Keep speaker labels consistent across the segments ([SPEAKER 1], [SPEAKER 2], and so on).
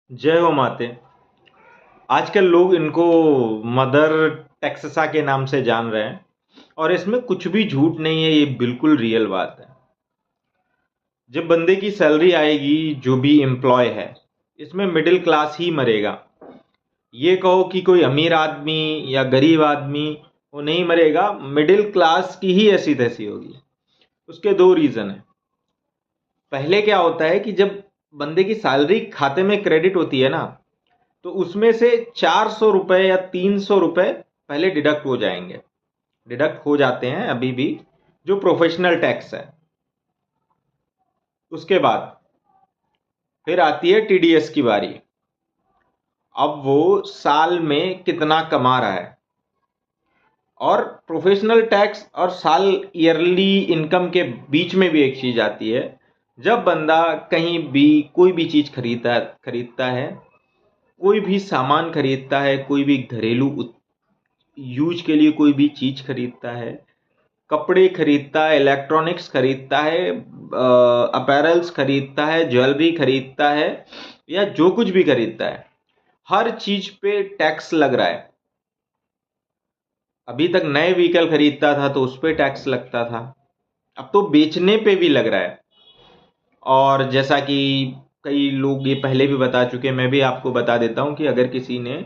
[SPEAKER 1] जय हो माते। आजकल लोग इनको मदर टेक्ससा के नाम से जान रहे हैं और इसमें कुछ भी झूठ नहीं है, ये बिल्कुल रियल बात है। जब बंदे की सैलरी आएगी, जो भी एम्प्लॉय है, इसमें मिडिल क्लास ही मरेगा। ये कहो कि कोई अमीर आदमी या गरीब आदमी, वो नहीं मरेगा। मिडिल क्लास की ही ऐसी तैसी होगी। उसके दो रीजन है। पहले क्या होता है कि जब बंदे की सैलरी खाते में क्रेडिट होती है ना, तो उसमें से 400 रुपए या 300 रुपए पहले डिडक्ट हो जाएंगे। डिडक्ट हो जाते हैं अभी भी, जो प्रोफेशनल टैक्स है। उसके बाद फिर आती है टीडीएस की बारी। अब वो साल में कितना कमा रहा है। और प्रोफेशनल टैक्स और साल ईयरली इनकम के बीच में भी एक चीज आती है। जब बंदा कहीं भी कोई भी चीज खरीदता है, कोई भी सामान खरीदता है, कोई भी घरेलू यूज के लिए कोई भी चीज खरीदता है, कपड़े खरीदता है, इलेक्ट्रॉनिक्स खरीदता है, अपैरल्स खरीदता है, ज्वेलरी खरीदता है, या जो कुछ भी खरीदता है, हर चीज पे टैक्स लग रहा है। अभी तक नए व्हीकल खरीदता था तो उस पे टैक्स लगता था, अब तो बेचने पे भी लग रहा है। और जैसा कि कई लोग ये पहले भी बता चुके, मैं भी आपको बता देता हूं कि अगर किसी ने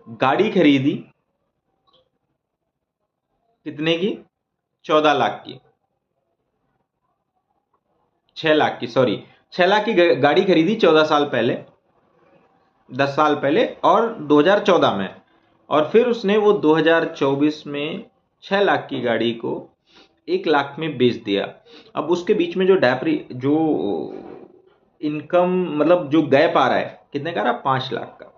[SPEAKER 1] गाड़ी खरीदी, कितने की? 14 लाख की, 6 लाख की, सॉरी, 6 लाख की गाड़ी खरीदी 14 साल पहले, 10 साल पहले, और 2014 में। और फिर उसने वो 2024 में 6 लाख की गाड़ी को 1 लाख में बेच दिया। अब उसके बीच में जो इनकम, मतलब जो गैप आ रहा है, कितने का रहा? 5 लाख का।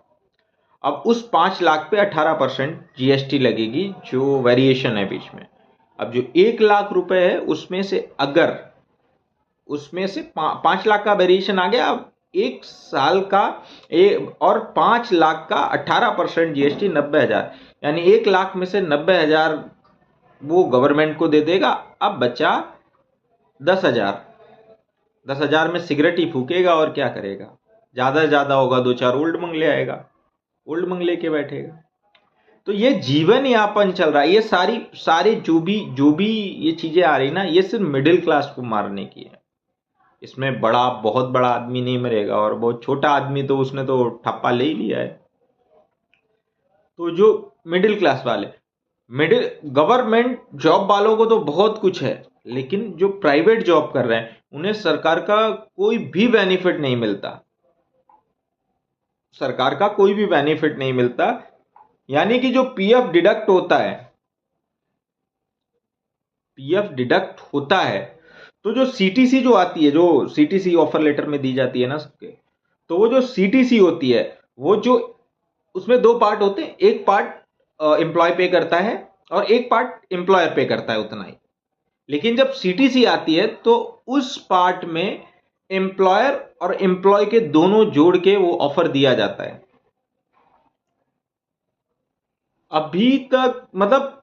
[SPEAKER 1] अब उस 5 लाख पे 18% जीएसटी लगेगी, जो वेरिएशन है बीच में। अब जो 1 लाख रुपए है, उसमें से अगर उसमें से 5 लाख का वेरिएशन आ गया, अब 1 साल का और 5 लाख का 18% जीएसटी, 90 हजार। यानी 1 लाख में से 90 हजार वो गवर्नमेंट को दे देगा। अब बचा 10 हजार। 10 हजार में सिगरेट ही फूकेगा और क्या करेगा? ज्यादा से ज्यादा होगा दो चार ओल्ड मंगले आएगा, ओल्ड मंगले के बैठेगा। तो ये जीवन यापन चल रहा है। ये सारी सारे जो भी ये चीजें आ रही ना, ये सिर्फ मिडिल क्लास को मारने की है। इसमें बड़ा, बहुत बड़ा आदमी नहीं मरेगा, और बहुत छोटा आदमी तो उसने तो ठप्पा ले ही लिया है। तो जो मिडिल क्लास वाले, मिडिल गवर्नमेंट जॉब वालों को तो बहुत कुछ है, लेकिन जो प्राइवेट जॉब कर रहे हैं उन्हें सरकार का कोई भी बेनिफिट नहीं मिलता। सरकार का कोई भी बेनिफिट नहीं मिलता। यानी कि जो पीएफ डिडक्ट होता है, पीएफ डिडक्ट होता है, तो जो सीटीसी जो आती है, जो सीटीसी ऑफर लेटर में दी जाती है ना सबके, तो वो जो सीटीसी होती है, वो जो, उसमें दो पार्ट होते हैं। एक पार्ट एम्प्लॉय पे करता है और एक पार्ट एम्प्लॉयर पे करता है, उतना ही। लेकिन जब सीटीसी आती है तो उस पार्ट में एम्प्लॉयर और एम्प्लॉय के दोनों जोड़ के वो ऑफर दिया जाता है। अभी तक मतलब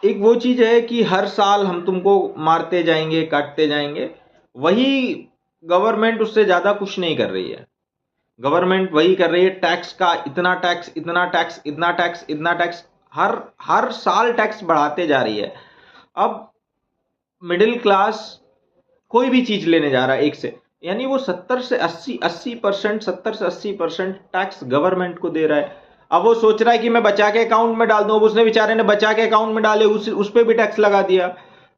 [SPEAKER 1] एक वो चीज है कि हर साल हम तुमको मारते जाएंगे, काटते जाएंगे, वही गवर्नमेंट उससे ज्यादा कुछ नहीं कर रही है। गवर्नमेंट वही कर रही है, टैक्स का इतना टैक्स, इतना टैक्स, इतना टैक्स, इतना टैक्स, हर हर साल टैक्स बढ़ाते जा रही है। अब मिडिल क्लास कोई भी चीज लेने जा रहा है एक से, यानी वो 70 से 80% 70 से 80% टैक्स गवर्नमेंट को दे रहा है। अब वो सोच रहा है कि मैं बचा के अकाउंट में डाल दूं। अब उसने बेचारे ने बचा के अकाउंट में डाले, उस पे भी टैक्स लगा दिया।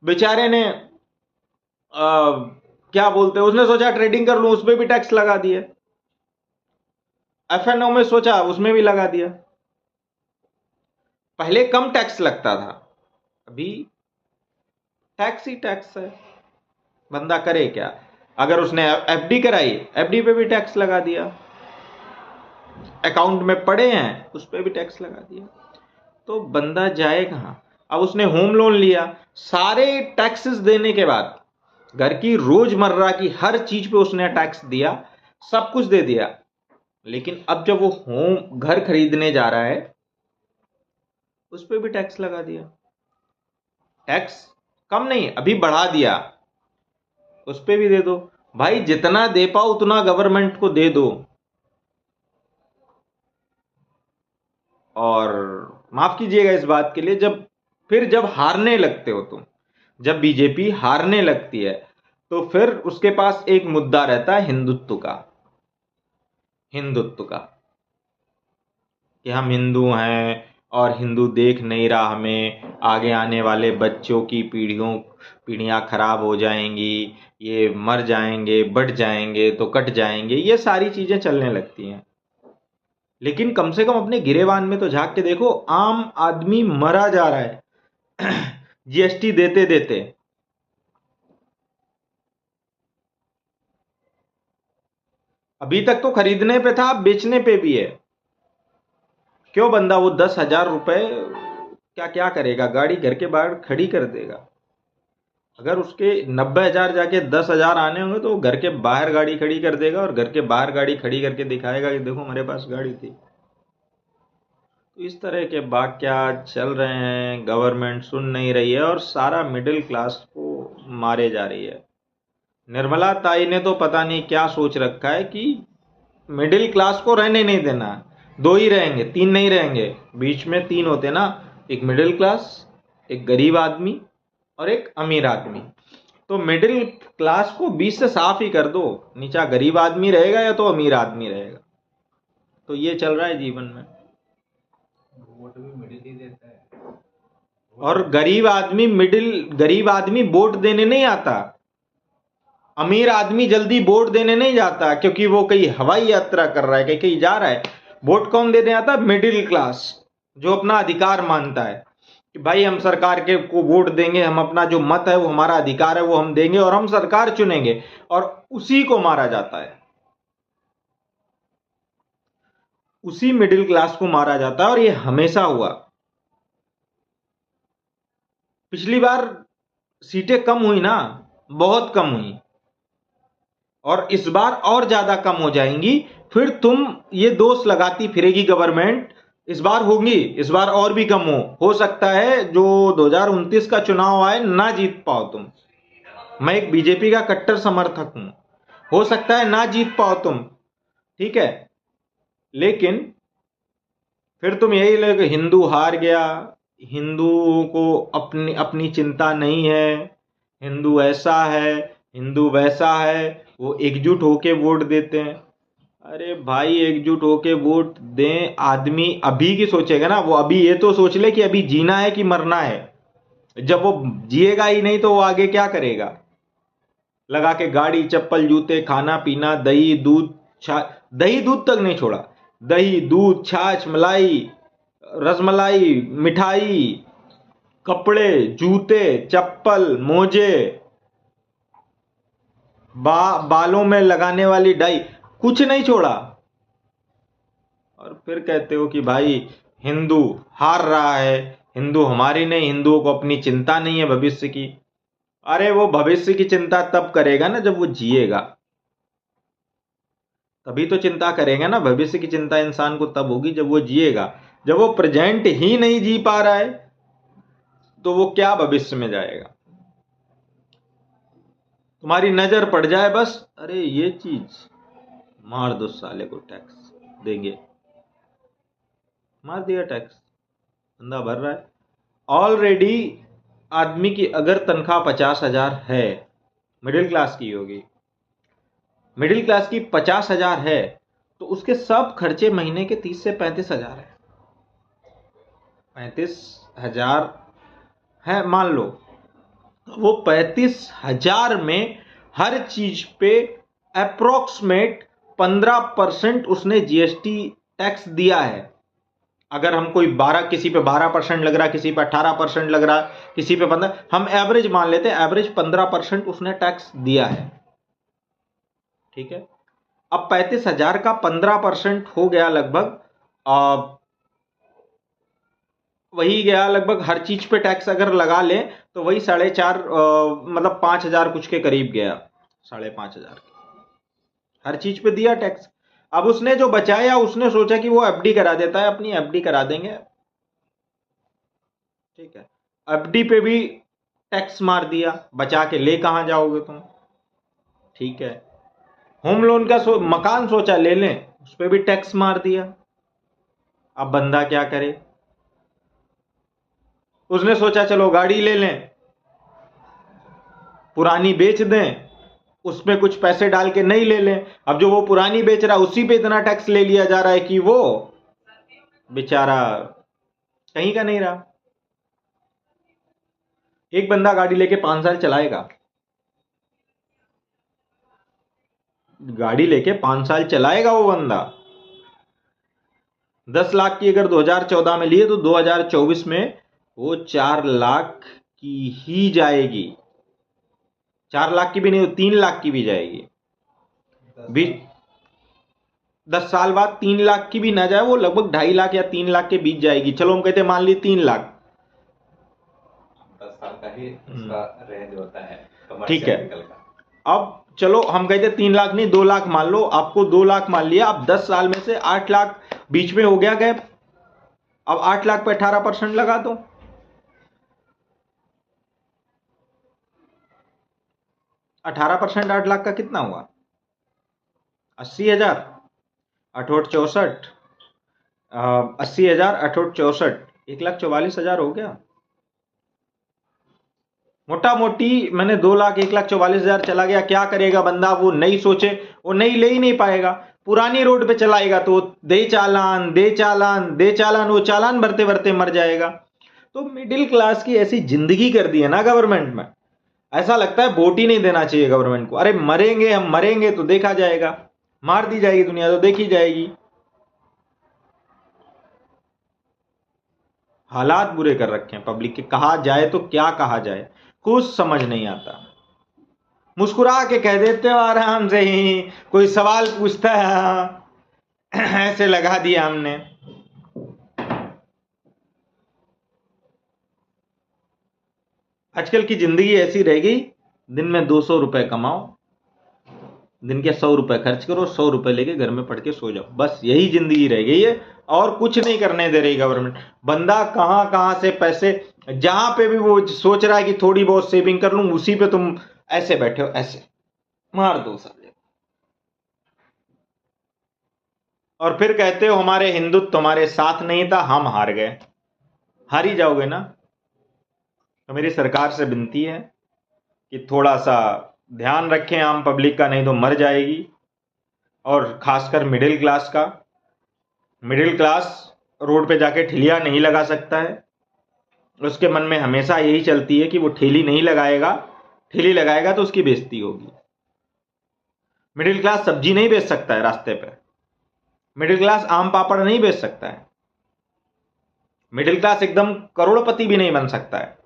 [SPEAKER 1] बेचारे ने क्या बोलते हैं, उसने सोचा ट्रेडिंग कर लूं, उस पे भी टैक्स लगा दिया। एफएनओ में सोचा, उसमें भी लगा दिया। पहले कम टैक्स लगता था, अभी टैक्स ही टैक्स है। बंदा करे क्या? अगर उसने एफडी कराई, एफडी पे भी टैक्स लगा दिया। अकाउंट में पड़े हैं, उस पे भी टैक्स लगा दिया। तो बंदा जाए कहां? अब उसने होम लोन लिया, सारे टैक्सेस देने के बाद घर की रोजमर्रा की हर चीज पे उसने टैक्स दिया, सब कुछ दे दिया। लेकिन अब जब वो होम घर खरीदने जा रहा है, उस पे भी टैक्स लगा दिया। टैक्स कम नहीं, अभी बढ़ा दिया। उस पे भी दे दो। भाई जितना दे पाओ उतना गवर्नमेंट को दे दो। और माफ कीजिएगा इस बात के लिए, जब हारने लगते हो तुम, जब बीजेपी हारने लगती है तो फिर उसके पास एक मुद्दा रहता है हिंदुत्व का, हिंदुत्व का, कि हम हिंदू हैं और हिंदू देख नहीं रहा हमें, आगे आने वाले बच्चों की पीढ़ियां खराब हो जाएंगी, ये मर जाएंगे, बढ़ जाएंगे तो कट जाएंगे, ये सारी चीजें चलने लगती हैं। लेकिन कम से कम अपने गिरेबान में तो झांक के देखो, आम आदमी मरा जा रहा है जीएसटी देते देते। अभी तक तो खरीदने पे था, अब बेचने पे भी है। क्यों बंदा वो 10,000 रुपए क्या क्या करेगा, गाड़ी घर के बाहर खड़ी कर देगा। अगर उसके 90,000 जाके 10,000 आने होंगे तो वो घर के बाहर गाड़ी खड़ी कर देगा और घर के बाहर गाड़ी खड़ी करके दिखाएगा कि देखो मेरे पास गाड़ी थी। तो इस तरह के वाकया चल रहे हैं, गवर्नमेंट सुन नहीं रही है और सारा मिडिल क्लास को मारे जा रही है। निर्मला ताई ने तो पता नहीं क्या सोच रखा है कि मिडिल क्लास को रहने नहीं देना, दो ही रहेंगे, तीन नहीं रहेंगे। बीच में तीन होते ना, एक मिडिल क्लास, एक गरीब आदमी और एक अमीर आदमी। तो मिडिल क्लास को बीच से साफ ही कर दो, नीचा गरीब आदमी रहेगा या तो अमीर आदमी रहेगा। तो ये चल रहा है जीवन में। वोट भी मिडिल ही देता है। और गरीब आदमी वोट देने नहीं आता, अमीर आदमी जल्दी वोट देने नहीं जाता, क्योंकि वो कहीं हवाई यात्रा कर रहा है, कहीं कहीं जा रहा है। वोट कौन देने आता? मिडिल क्लास, जो अपना अधिकार मानता है कि भाई हम सरकार के को वोट देंगे, हम अपना जो मत है वो हमारा अधिकार है, वो हम देंगे और हम सरकार चुनेंगे। और उसी को मारा जाता है, उसी मिडिल क्लास को मारा जाता है। और ये हमेशा हुआ। पिछली बार सीटें कम हुई ना, बहुत कम हुई, और इस बार और ज्यादा कम हो जाएंगी। फिर तुम ये दोष लगाती फिरेगी गवर्नमेंट, इस बार होगी, इस बार और भी कम हो सकता है जो 2029 का चुनाव आए ना जीत पाओ तुम। मैं एक बीजेपी का कट्टर समर्थक हूं, हो सकता है ना जीत पाओ तुम, ठीक है, लेकिन फिर तुम यही लोग हिंदू हार गया, हिंदुओं को अपनी अपनी चिंता नहीं है, हिंदू ऐसा है, हिंदू वैसा है, वो एकजुट होके वोट देते हैं। अरे भाई एकजुट होके वोट दें, आदमी अभी की सोचेगा ना, वो अभी ये तो सोच ले कि अभी जीना है कि मरना है। जब वो जिएगा ही नहीं तो वो आगे क्या करेगा? लगा के गाड़ी, चप्पल, जूते, खाना पीना, दही दूध दही दूध तक नहीं छोड़ा, दही दूध, छाछ, मलाई, रसमलाई, मिठाई, कपड़े, जूते, चप्पल, मोजे, बालों में लगाने वाली डाई, कुछ नहीं छोड़ा। और फिर कहते हो कि भाई हिंदू हार रहा है, हिंदू हमारी नहीं, हिंदुओं को अपनी चिंता नहीं है भविष्य की। अरे वो भविष्य की चिंता तब करेगा ना जब वो जिएगा, तभी तो चिंता करेगा ना। भविष्य की चिंता इंसान को तब होगी जब वो जिएगा। जब वो प्रेजेंट ही नहीं जी पा रहा है तो वो क्या भविष्य में जाएगा? तुम्हारी नजर पड़ जाए बस, अरे ये चीज मार दो साले को, टैक्स देंगे, मार दिया टैक्स, बंदा भर रहा है ऑलरेडी। आदमी की अगर तनख्वाह 50,000 है, मिडिल क्लास की होगी, मिडिल क्लास की 50,000 है, तो उसके सब खर्चे महीने के 30 से 35,000 है। 35,000 है मान लो, वो 35,000 में हर चीज पे अप्रोक्सीमेट 15% उसने जीएसटी टैक्स दिया है। अगर हम कोई 12, किसी पे 12% लग रहा, किसी पे 18% लग रहा, किसी पे 15, हम एवरेज मान लेते हैं, एवरेज 15% उसने टैक्स दिया है, ठीक है। अब 35,000 का 15% हो गया लगभग, वही गया लगभग, हर चीज पे टैक्स अगर लगा ले तो वही 4.5 मतलब 5,000 कुछ के करीब गया, 5,500 हर चीज पे दिया टैक्स। अब उसने जो बचाया, उसने सोचा कि वो एफडी करा देता है, अपनी एफडी करा देंगे, ठीक है। एफडी पे भी टैक्स मार दिया, बचा के ले कहां जाओगे तुम, ठीक है। होम लोन का मकान सोचा ले लें, उस पे भी टैक्स मार दिया। अब बंदा क्या करे? उसने सोचा चलो गाड़ी ले लें, पुरानी बेच दें, उसमें कुछ पैसे डाल के नहीं ले लें। अब जो वो पुरानी बेच रहा है उसी पे इतना टैक्स ले लिया जा रहा है कि वो बेचारा कहीं का नहीं रहा। एक बंदा गाड़ी लेके 5 साल चलाएगा, गाड़ी लेके 5 साल चलाएगा वो बंदा। 10 लाख की अगर 2014 में लिए तो 2024 में वो 4 लाख की ही जाएगी। 4 लाख की भी नहीं, 3 लाख की भी जाएगी। 10 साल बाद 3 लाख की भी ना जाए, वो लगभग 2.5 लाख या 3 लाख के बीच जाएगी। चलो हम कहते हैं मान ली 3 लाख,
[SPEAKER 2] 10 साल का ही उसका रेंज होता है,
[SPEAKER 1] ठीक है।
[SPEAKER 2] व्हीकल का।
[SPEAKER 1] अब चलो हम कहते 3 लाख नहीं 2 लाख मान लो, आपको 2 लाख मान लिया। अब 10 साल में से 8 लाख बीच में हो गया गैप। अब 8 लाख पे 18% लगा दो, 18% 8 लाख का कितना हुआ? 80,000, 8/8 64, 80,000 8/8 1,44,000 हो गया। मोटा मोटी मैंने 2 लाख 1,44,000 चला गया। क्या करेगा बंदा? वो नहीं सोचे, वो नहीं ले ही नहीं पाएगा। पुरानी रोड पे चलाएगा तो दे चालान दे चालान दे चालान, वो चालान भरते भरते मर जाएगा। तो मिडिल क्लास की ऐसी जिंदगी कर दी है ना गवर्नमेंट में, ऐसा लगता है वोट ही नहीं देना चाहिए गवर्नमेंट को। अरे मरेंगे हम, मरेंगे तो देखा जाएगा, मार दी जाएगी दुनिया तो देखी जाएगी। हालात बुरे कर रखे हैं पब्लिक के, कहा जाए तो क्या कहा जाए, कुछ समझ नहीं आता। मुस्कुरा के कह देते हो आराम से ही, कोई सवाल पूछता है ऐसे लगा दिया हमने। आजकल की जिंदगी ऐसी रह गई, दिन में 200 रुपए कमाओ, दिन के 100 रुपए खर्च करो, 100 रुपए लेके घर में पढ़ के सो जाओ, बस यही जिंदगी रह गई है। और कुछ नहीं करने दे रही गवर्नमेंट। बंदा कहां कहां से पैसे, जहां पे भी वो सोच रहा है कि थोड़ी बहुत सेविंग कर लूं, उसी पे तुम ऐसे बैठे हो, ऐसे मार दो साले। और फिर कहते हो हमारे हिंदुत्व तुम्हारे साथ नहीं था, हम हार गए। हार ही जाओगे ना। तो मेरी सरकार से विनती है कि थोड़ा सा ध्यान रखें आम पब्लिक का, नहीं तो मर जाएगी। और खासकर मिडिल क्लास का। मिडिल क्लास रोड पे जाके ठेलियां नहीं लगा सकता है। उसके मन में हमेशा यही चलती है कि वो ठेली नहीं लगाएगा, ठेली लगाएगा तो उसकी बेइज्जती होगी। मिडिल क्लास सब्जी नहीं बेच सकता है रास्ते पे, मिडिल क्लास आम पापड़ नहीं बेच सकता है, मिडिल क्लास एकदम करोड़पति भी नहीं बन सकता है।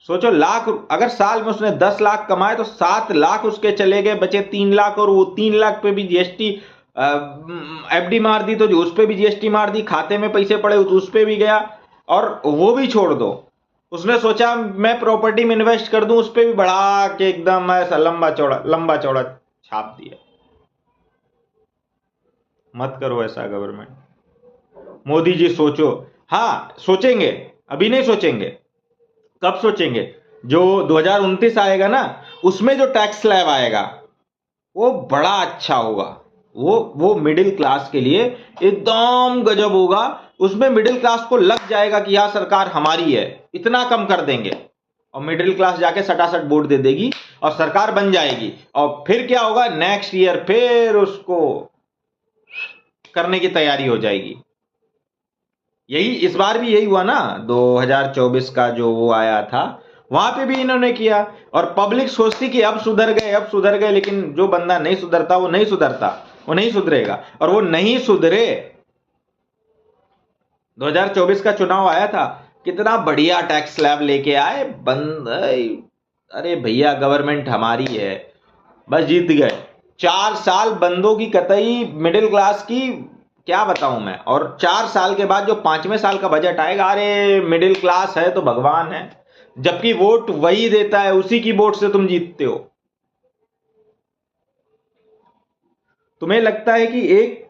[SPEAKER 1] सोचो, लाख अगर साल में उसने 10 लाख कमाए तो 7 लाख उसके चले गए, बचे 3 लाख। और वो 3 लाख पे भी जीएसटी एफडी मार दी, तो जो उस पे भी जीएसटी मार दी, खाते में पैसे पड़े तो उस पे भी गया। और वो भी छोड़ दो, उसने सोचा मैं प्रॉपर्टी में इन्वेस्ट कर दूं, उस पे भी बढ़ा के एकदम ऐसा लंबा चौड़ा छाप दिया। मत करो ऐसा गवर्नमेंट। मोदी जी सोचो। हाँ सोचेंगे, अभी नहीं सोचेंगे, कब सोचेंगे? जो 2029 आएगा ना, उसमें जो टैक्स स्लैब आएगा वो बड़ा अच्छा होगा। वो मिडिल क्लास के लिए एकदम गजब होगा। उसमें मिडिल क्लास को लग जाएगा कि यह सरकार हमारी है, इतना कम कर देंगे। और मिडिल क्लास जाके सटासट वोट दे देगी और सरकार बन जाएगी। और फिर क्या होगा, नेक्स्ट ईयर फिर उसको करने की तैयारी हो जाएगी। यही इस बार भी यही हुआ ना, 2024 का जो वो आया था, वहां पे भी इन्होंने किया। और पब्लिक सोचती कि अब सुधर गए, लेकिन जो बंदा नहीं सुधरता वो नहीं सुधरता, वो नहीं सुधरेगा। और वो नहीं सुधरे। 2024 का चुनाव आया था, कितना बढ़िया टैक्स स्लैब लेके आए बंद। अरे भैया गवर्नमेंट हमारी है, बस जीत गए। 4 साल बंदों की कतई मिडिल क्लास की क्या बताऊं मैं। और 4 साल के बाद जो 5वें साल का बजट आएगा, अरे मिडिल क्लास है तो भगवान है। जबकि वोट वही देता है, उसी की वोट से तुम जीतते हो। तुम्हें लगता है कि एक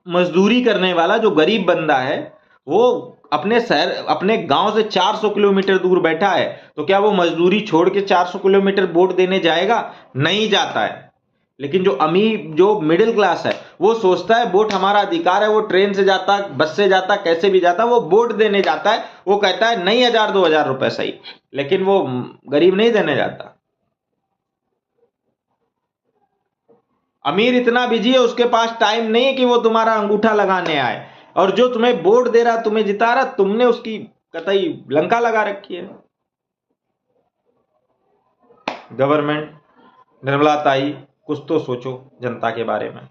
[SPEAKER 1] मजदूरी करने वाला जो गरीब बंदा है, वो अपने शहर अपने गांव से 400 किलोमीटर दूर बैठा है, तो क्या वो मजदूरी छोड़ के 400 किलोमीटर वोट देने जाएगा? नहीं जाता है। लेकिन जो अमीर, जो मिडिल क्लास है, वो सोचता है वोट हमारा अधिकार है, वो ट्रेन से जाता, बस से जाता, कैसे भी जाता, वो वोट देने जाता है, वो कहता है नहीं 1000-2000 रुपए सही, लेकिन वो गरीब नहीं देने जाता। अमीर इतना बिजी है, उसके पास टाइम नहीं है कि वो तुम्हारा अंगूठा लगाने आए, और जो तुम्हें वोट दे रहा, तुम्हें जिता रहा, तुमने उसकी कतई लंका लगा रखी है। गवर्नमेंट, निर्मला ताई, कुछ तो सोचो जनता के बारे में।